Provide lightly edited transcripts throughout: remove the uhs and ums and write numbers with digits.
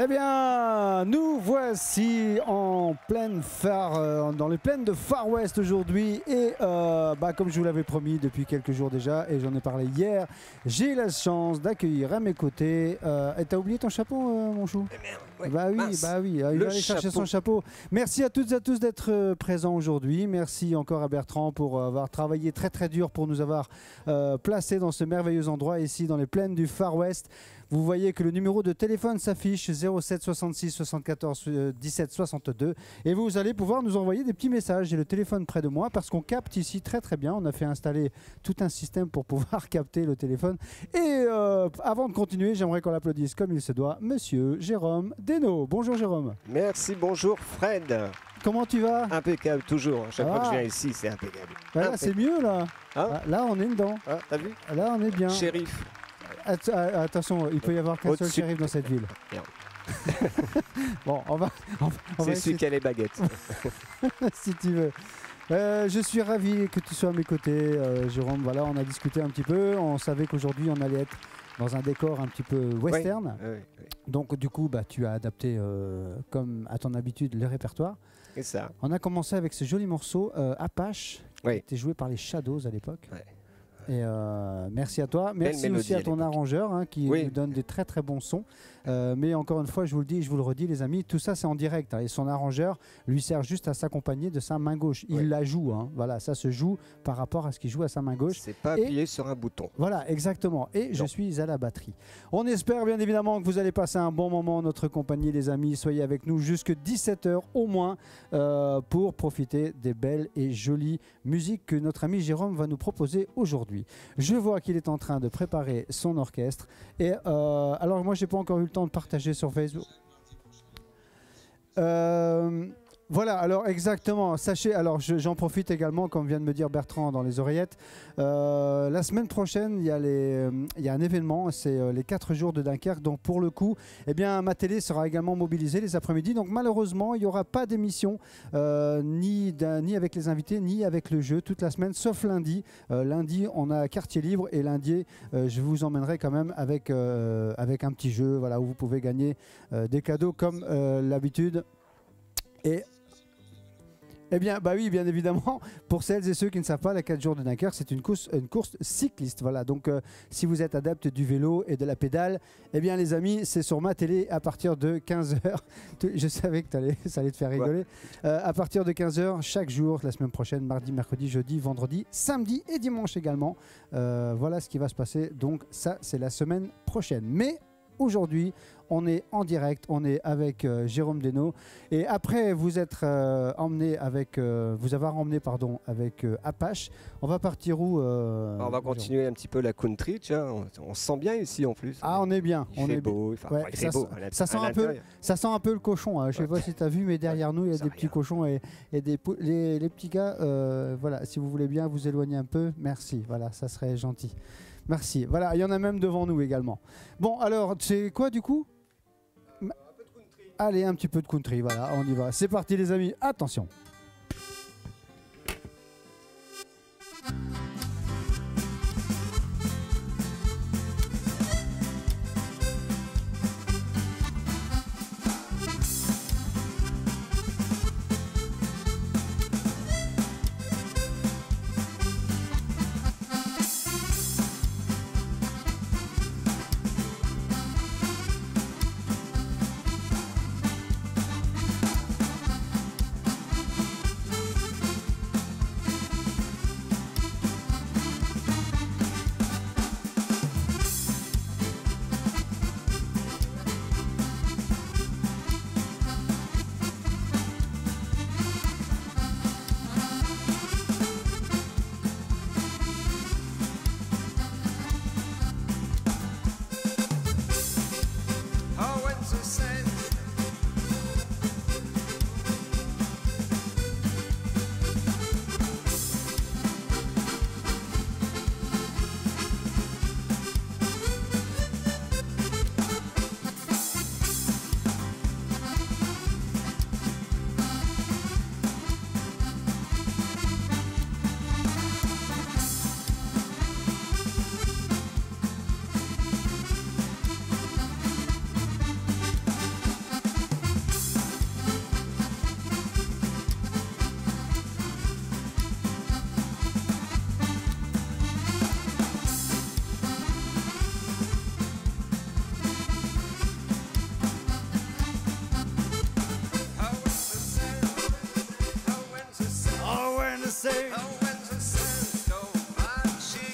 Eh bien, nous voici en dans les plaines de Far West aujourd'hui et comme je vous l'avais promis depuis quelques jours déjà et j'en ai parlé hier, j'ai la chance d'accueillir à mes côtés. Et t'as oublié ton chapeau, mon chou? Ouais, bah oui, il va aller chercher son chapeau. Merci à toutes et à tous d'être présents aujourd'hui. Merci encore à Bertrand pour avoir travaillé très très dur pour nous avoir placés dans ce merveilleux endroit ici dans les plaines du Far West. Vous voyez que le numéro de téléphone s'affiche 07 66 74 17 62 et vous allez pouvoir nous envoyer des petits messages. J'ai le téléphone près de moi parce qu'on capte ici très très bien. On a fait installer tout un système pour pouvoir capter le téléphone. Et avant de continuer, j'aimerais qu'on l'applaudisse comme il se doit, Monsieur Jérôme Desnaux. Bonjour Jérôme. Merci, bonjour Fred. Comment tu vas? Impeccable, toujours. Chaque fois que je viens ici, c'est impeccable. Là, c'est mieux là. Hein? Là, on est dedans. T'as vu? Là, on est bien. Shérif. Attention, il peut y avoir qu'un seul shérif dans cette ville. Bon, on va c'est celui qui a les baguettes. Si tu veux. Je suis ravi que tu sois à mes côtés, Jérôme. Voilà, on a discuté un petit peu. On savait qu'aujourd'hui, on allait être dans un décor un petit peu western. Oui. Donc, du coup, tu as adapté, comme à ton habitude, le répertoire. C'est ça. On a commencé avec ce joli morceau, Apache, qui était joué par les Shadows à l'époque. Ouais. Et merci à toi. Merci aussi à ton arrangeur qui nous donne des très très bons sons. Mais encore une fois, je vous le dis, je vous le redis, les amis, tout ça c'est en direct. Et son arrangeur lui sert juste à s'accompagner de sa main gauche. Il la joue. Voilà, ça se joue par rapport à ce qu'il joue à sa main gauche. C'est pas appuyé sur un bouton. Voilà, exactement. Et je suis à la batterie. On espère bien évidemment que vous allez passer un bon moment en notre compagnie, les amis. Soyez avec nous jusque 17h au moins pour profiter des belles et jolies musiques que notre ami Jérôme va nous proposer aujourd'hui. Je vois qu'il est en train de préparer son orchestre. Et alors moi, j'ai pas encore eu le temps de partager sur Facebook. Voilà, alors exactement, sachez, alors j'en profite également, comme vient de me dire Bertrand dans les oreillettes, la semaine prochaine, il y a un événement, c'est les 4 jours de Dunkerque, donc pour le coup, eh bien, ma télé sera également mobilisée les après-midi, donc malheureusement, il n'y aura pas d'émission, ni avec les invités, ni avec le jeu, toute la semaine, sauf lundi. Lundi, on a quartier libre, et lundi, je vous emmènerai quand même avec un petit jeu, voilà, où vous pouvez gagner des cadeaux comme l'habitude. Et eh bien, oui, bien évidemment, pour celles et ceux qui ne savent pas, la 4 jours de Dunkerque, c'est une course cycliste. Voilà, donc si vous êtes adepte du vélo et de la pédale, eh bien les amis, c'est sur ma télé à partir de 15h. Je savais que ça allait te faire rigoler. À partir de 15h, chaque jour, la semaine prochaine, mardi, mercredi, jeudi, vendredi, samedi et dimanche également. Voilà ce qui va se passer. Donc ça, c'est la semaine prochaine. Mais aujourd'hui, on est en direct, on est avec Jérôme Desnaux. Et après vous avoir emmené avec Apache, on va partir où on va continuer un petit peu la country, tu vois. On se sent bien ici en plus. Ah, on est bien. Il fait beau. Ça sent un peu le cochon. Je ne sais pas si tu as vu, mais derrière nous, il y a des petits cochons et les petits gars. Voilà, si vous voulez bien vous éloigner un peu, merci. Voilà, ça serait gentil. Merci. Voilà, il y en a même devant nous également. Bon, alors, c'est quoi du coup? Un peu de country. Allez, un petit peu de country, voilà, on y va. C'est parti les amis, attention. say, oh, when the sun stole my cheek.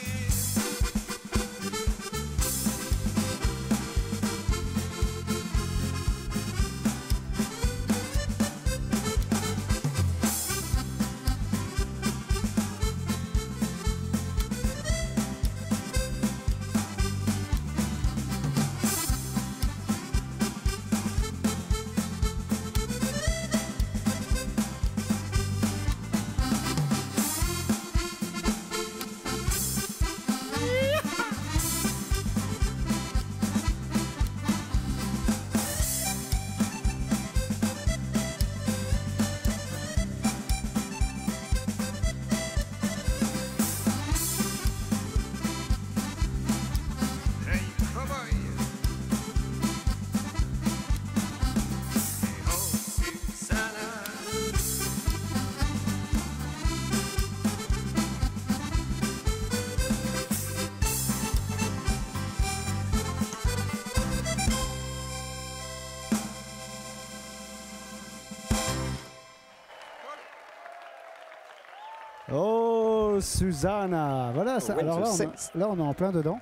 Oh, Susanna. Voilà, ça, alors là, on est en plein dedans.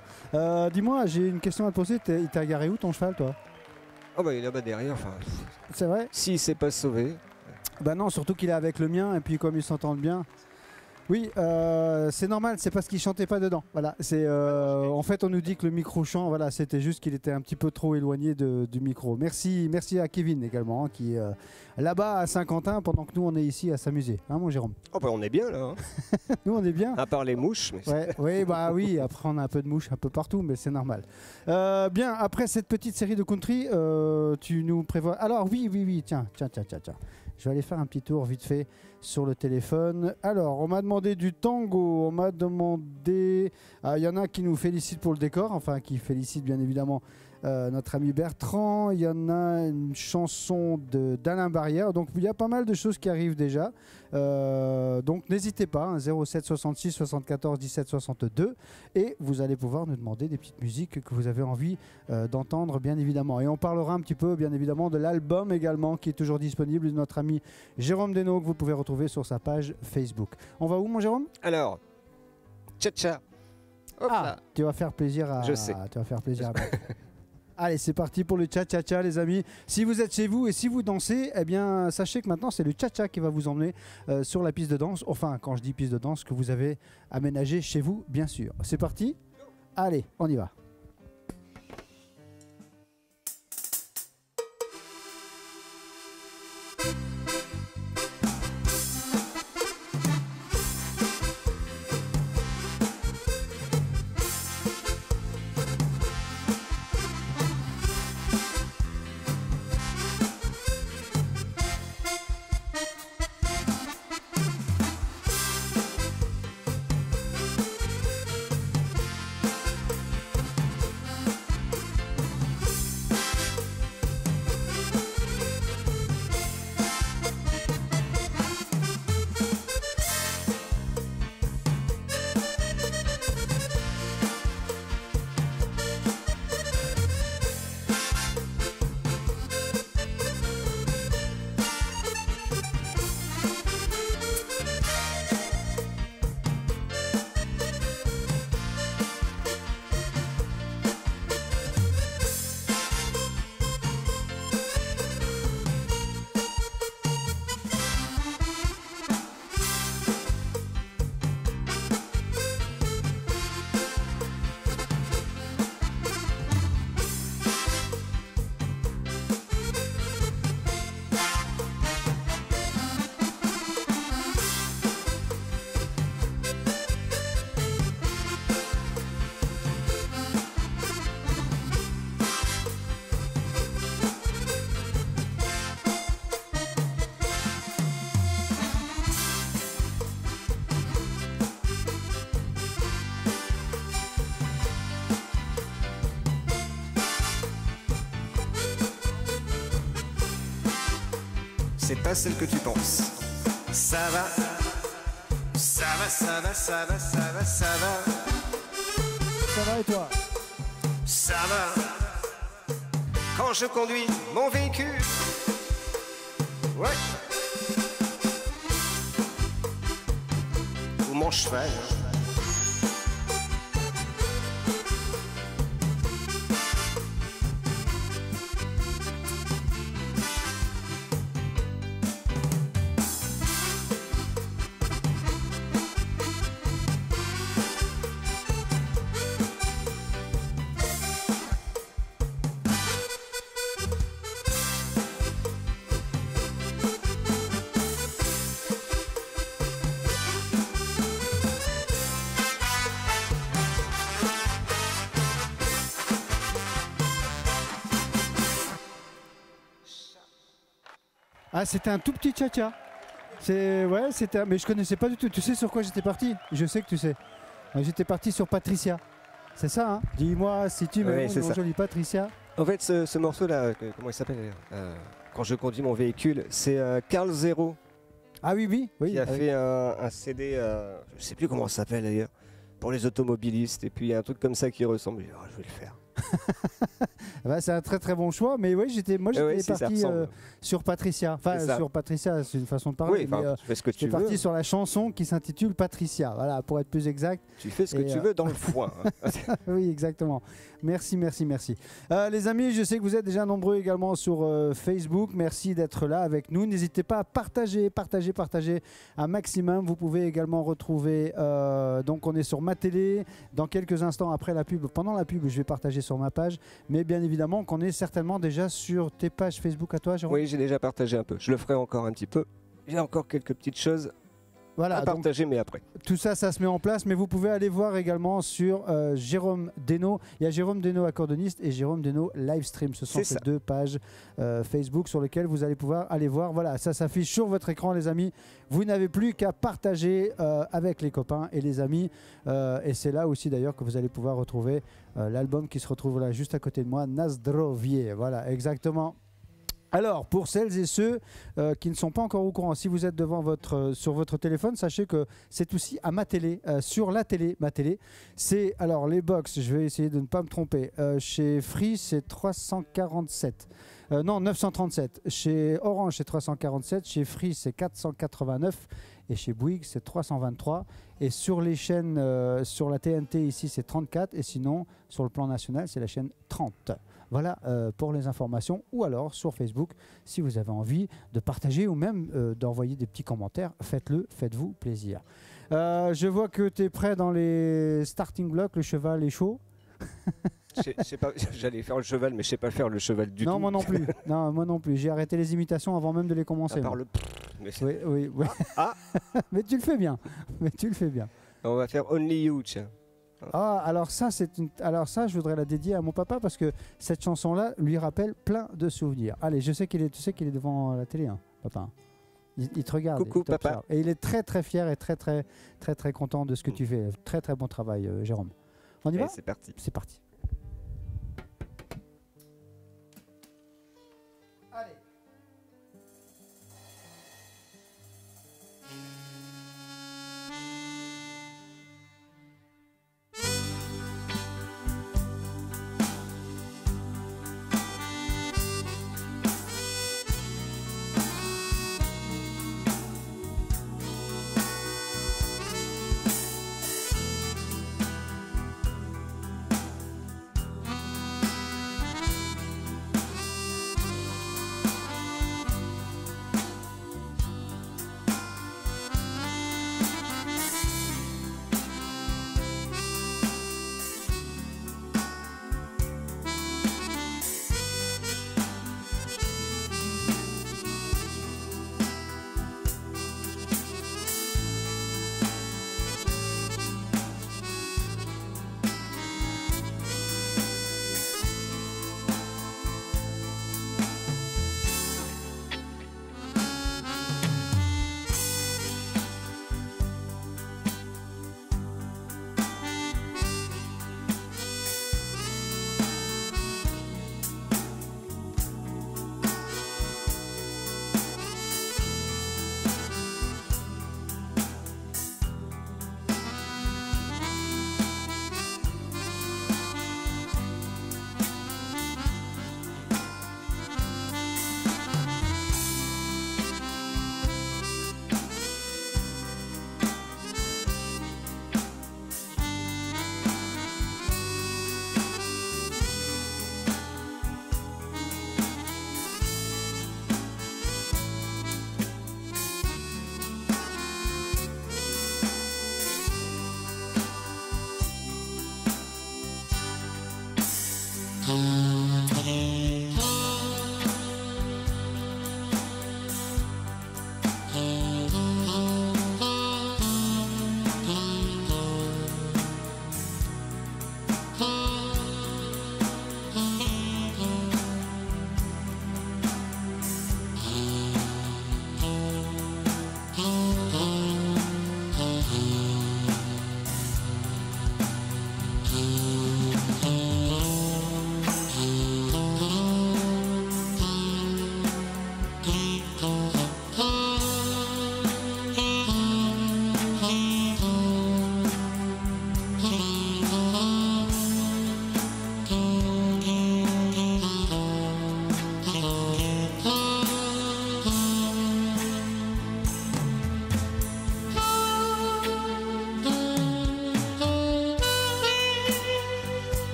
Dis-moi, j'ai une question à te poser. Il t'a garé où ton cheval, toi? Oh bah il est là-bas derrière, enfin... C'est vrai? S'il s'est pas sauvé... Bah non, surtout qu'il est avec le mien, et puis comme ils s'entendent bien... Oui, c'est normal, c'est parce qu'il chantait pas dedans. Voilà, c'est en fait on nous dit que le micro chant, voilà, c'était juste qu'il était un petit peu trop éloigné du micro. Merci à Kevin également, hein, qui est là-bas à Saint-Quentin pendant que nous on est ici à s'amuser, hein, mon Jérôme. Oh bah on est bien là. Hein. Nous on est bien. À part les mouches. Mais ouais, oui, bah oui. Après on a un peu de mouches un peu partout, mais c'est normal. Bien, après cette petite série de country, tu nous prévois. Alors oui, tiens. Je vais aller faire un petit tour vite fait sur le téléphone. Alors, on m'a demandé du tango, on m'a demandé... Il y en a qui nous félicitent pour le décor, enfin qui félicitent bien évidemment notre ami Bertrand. Il y en a une chanson d'Alain Barrière. Donc il y a pas mal de choses qui arrivent déjà. Donc n'hésitez pas, hein, 07 66 74 17 62. Et vous allez pouvoir nous demander des petites musiques que vous avez envie d'entendre bien évidemment. Et on parlera un petit peu bien évidemment de l'album également qui est toujours disponible de notre ami Jérôme Desnaux que vous pouvez retrouver sur sa page Facebook. On va où mon Jérôme? Alors, tcha-tcha. Tu vas faire plaisir à... Je sais. Tu vas faire plaisir à... Allez, c'est parti pour le cha-cha-cha, les amis. Si vous êtes chez vous et si vous dansez, eh bien, sachez que maintenant, c'est le cha-cha qui va vous emmener sur la piste de danse. Enfin, quand je dis piste de danse, que vous avez aménagé chez vous, bien sûr. C'est parti? Allez, on y va. C'est pas celle que tu penses. Ça va, ça va, ça va, ça va, ça va, ça va. Ça va et toi? Ça va. Quand je conduis mon véhicule. Ouais. sous mon cheval. Ah, c'était un tout petit tcha-tcha. Ouais, c'était, mais je connaissais pas du tout. Tu sais sur quoi j'étais parti? Je sais que tu sais. J'étais parti sur Patricia. C'est ça, hein? Dis-moi si tu Ouais, m'aimes, c'est mon ça. joli Patricia. En fait, ce morceau-là, comment il s'appelle quand je conduis mon véhicule, c'est Carl Zero Ah oui, oui, oui. qui a fait un CD, je sais plus comment ça s'appelle d'ailleurs, pour les automobilistes. Et puis il y a un truc comme ça qui ressemble. Je dis, oh, je vais le faire. Bah, c'est un très très bon choix, mais oui, j'étais ouais, si, ça parti ressemble. sur Patricia. Enfin, C'est ça. sur Patricia, c'est une façon de parler. Oui, mais, enfin, tu fais ce que tu j'étais veux. parti sur la chanson qui s'intitule Patricia. Voilà, pour être plus exact. Tu fais ce que Et, tu veux dans le foin. Hein. Oui, exactement. Merci, merci, merci. Les amis, je sais que vous êtes déjà nombreux également sur Facebook. Merci d'être là avec nous. N'hésitez pas à partager un maximum. Vous pouvez également retrouver, donc on est sur ma télé. Dans quelques instants après la pub, pendant la pub, je vais partager sur ma page. Mais bien évidemment qu'on est certainement déjà sur tes pages Facebook à toi, Jérôme. Oui, j'ai déjà partagé un peu. Je le ferai encore un petit peu. J'ai encore quelques petites choses Voilà, à donc, partager, mais après. tout ça, ça se met en place, mais vous pouvez aller voir également sur Jérôme Deno. Il y a Jérôme Deno accordoniste et Jérôme Deno livestream. Ce sont C'est ces ça. deux pages Facebook sur lesquelles vous allez pouvoir aller voir. Voilà, ça s'affiche sur votre écran, les amis. Vous n'avez plus qu'à partager avec les copains et les amis. Et c'est là aussi d'ailleurs que vous allez pouvoir retrouver l'album qui se retrouve là juste à côté de moi, Nazdrovie. Voilà, exactement. Alors, pour celles et ceux qui ne sont pas encore au courant, si vous êtes sur votre téléphone, sachez que c'est aussi à ma télé, sur la télé, ma télé. C'est, alors, les box, je vais essayer de ne pas me tromper. Chez Free, c'est 347. Non, 937. Chez Orange, c'est 347. Chez Free, c'est 489. Et chez Bouygues, c'est 323. Et sur les chaînes, sur la TNT, ici, c'est 34. Et sinon, sur le plan national, c'est la chaîne 30. Voilà pour les informations, ou alors sur Facebook, si vous avez envie de partager ou même d'envoyer des petits commentaires, faites-le, faites-vous plaisir. Je vois que tu es prêt dans les starting blocks, le cheval est chaud. Je sais pas, j'allais faire le cheval, mais je sais pas faire le cheval du tout. Non, moi non plus. Non, moi non plus. J'ai arrêté les imitations avant même de les commencer. À part moi. le... Mais Oui, oui, oui. Ah. Mais tu le fais bien. Mais tu le fais bien. On va faire Only You, tiens. Ah, alors ça, je voudrais la dédier à mon papa parce que cette chanson-là lui rappelle plein de souvenirs. Allez, tu sais qu'il est devant la télé, hein, papa. Il te regarde. Coucou, il t'observe. papa. Et il est très très fier et très très très très content de ce que tu fais. Très très bon travail, Jérôme. On y va? Allez, c'est parti. C'est parti. Allez.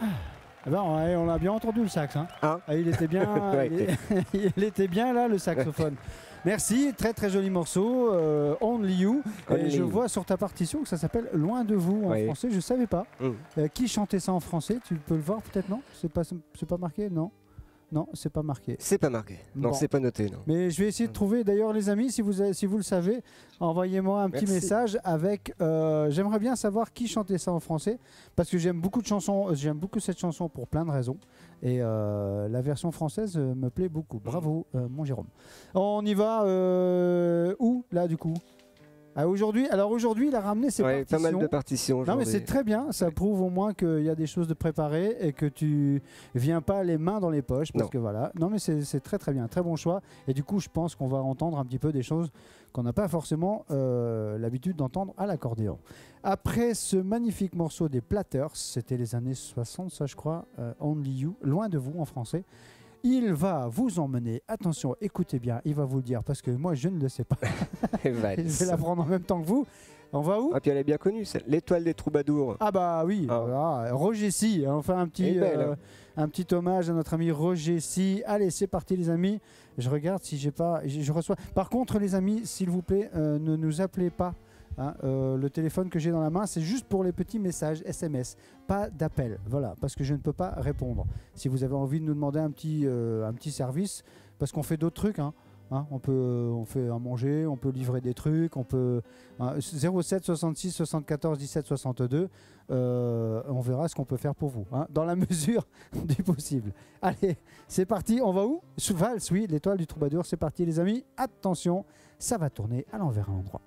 Eh ben, on a bien entendu le sax. Hein. Hein Il était bien, Ouais, il était bien là le saxophone. Merci, très très joli morceau, Only You. Only Et je You. vois sur ta partition que ça s'appelle Loin de vous en Oui. français. Je savais pas. Mm. Qui chantait ça en français? Tu peux le voir peut-être, non? C'est pas marqué, non? Non, c'est pas marqué. C'est pas marqué. Non, Bon. c'est pas noté, non. Mais je vais essayer de trouver. D'ailleurs, les amis, si vous le savez, envoyez-moi un petit Merci. message avec. J'aimerais bien savoir qui chantait ça en français, parce que j'aime beaucoup de chansons. J'aime beaucoup cette chanson pour plein de raisons. Et la version française me plaît beaucoup. Bravo, mon Jérôme. On y va où là du coup? Aujourd'hui, il a ramené ses Ouais, partitions. pas mal de partitions Non mais aujourd'hui. c'est très bien, ça prouve au moins qu'il y a des choses de préparées et que tu viens pas les mains dans les poches parce Non. que voilà. Non mais c'est très très bien, très bon choix. Et du coup je pense qu'on va entendre un petit peu des choses qu'on n'a pas forcément l'habitude d'entendre à l'accordéon. Après ce magnifique morceau des Platters, c'était les années 60 ça je crois, Only You, Loin de vous en français. Il va vous emmener, attention, écoutez bien, il va vous le dire parce que moi je ne le sais pas. Et valse. Je vais l'apprendre en même temps que vous. On va où? Ah, puis elle est bien connue, c'est l'étoile des troubadours. Ah bah oui, Ah. voilà. Roger Sy, on fait un petit, Elle est belle, hein. un petit hommage à notre ami Roger Sy. Allez, c'est parti les amis. Je regarde si j'ai pas, je reçois. Par contre les amis, s'il vous plaît, ne nous appelez pas. Hein, le téléphone que j'ai dans la main, c'est juste pour les petits messages SMS, pas d'appel. Voilà, parce que je ne peux pas répondre. Si vous avez envie de nous demander un petit service, parce qu'on fait d'autres trucs. Hein, on fait à manger, on peut livrer des trucs, on peut 07 66 74 17 62. On verra ce qu'on peut faire pour vous, hein, dans la mesure du possible. Allez, c'est parti. On va où? Valse, oui, l'étoile du troubadour. C'est parti, les amis. Attention, ça va tourner à l'envers à l'endroit.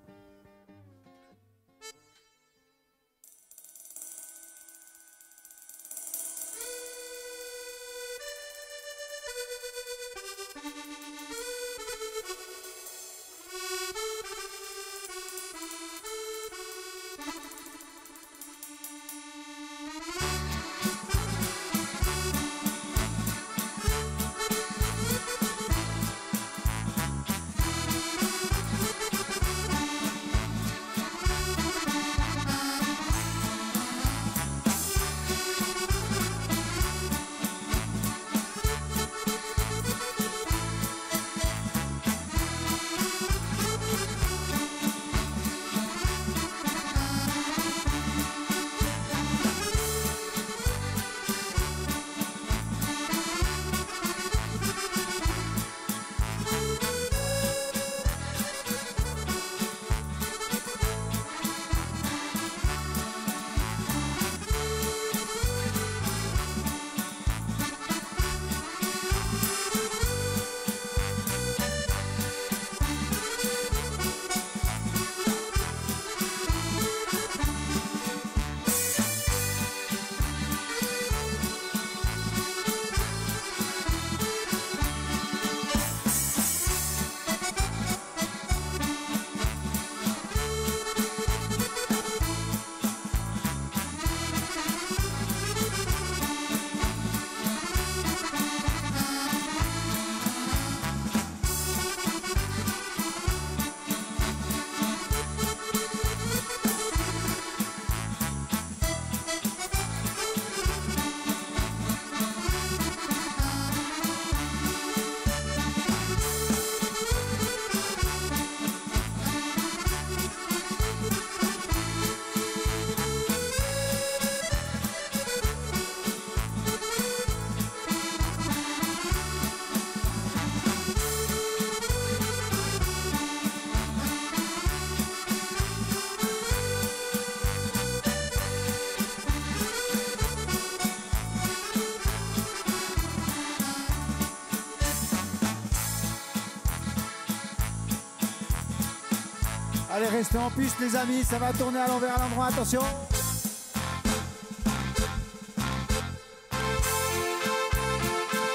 Allez, restez en piste les amis, ça va tourner à l'envers à l'endroit, attention.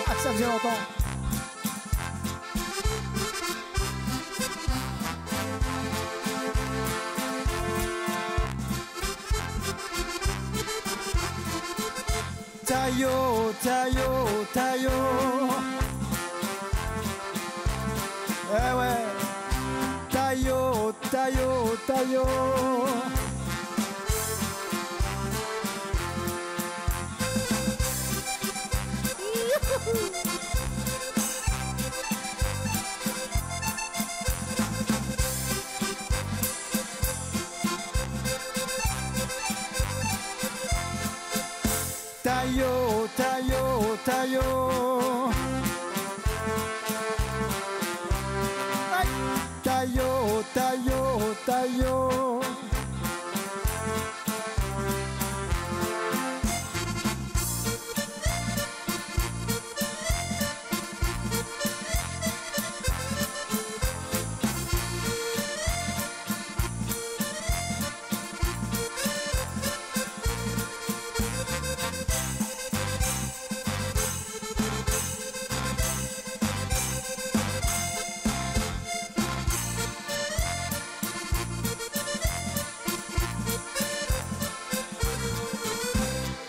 Ah, ça faisait longtemps. Taillot, taillot, taillot. Eh ouais. Taillot, taillot, taillot. Tayo, tayo, tayo. Aïe. Tayo, tayo, tayo.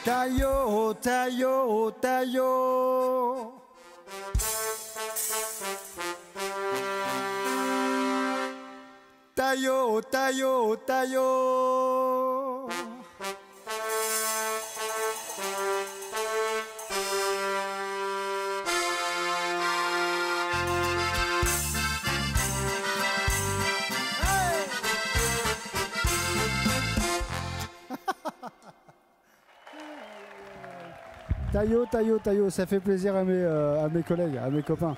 Tayo, tayo, tayo. Tayo, tayo, tayo. Tayo, tayo, tayo, ça fait plaisir à mes collègues, à mes copains.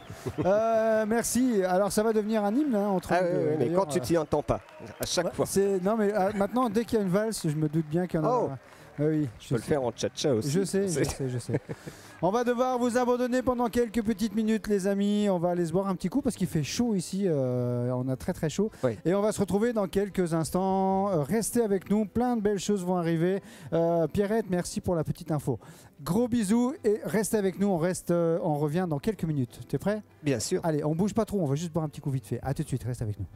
Merci. Alors ça va devenir un hymne hein, entre Ah nous oui, deux, oui, mais d'ailleurs. quand tu t'y entends pas, à chaque fois. Non mais maintenant, dès qu'il y a une valse, je me doute bien qu'il y en a. Oh. Oui, Je peux le faire en tcha-tcha aussi. Je sais, je sais, je sais. On va devoir vous abandonner pendant quelques petites minutes, les amis. On va aller se boire un petit coup parce qu'il fait chaud ici. On a très très chaud. Oui. Et on va se retrouver dans quelques instants. Restez avec nous, plein de belles choses vont arriver. Pierrette, merci pour la petite info. Gros bisous et restez avec nous. On revient dans quelques minutes. T'es prêt? Bien sûr. Allez, on bouge pas trop. On va juste boire un petit coup vite fait. À tout de suite. Reste avec nous.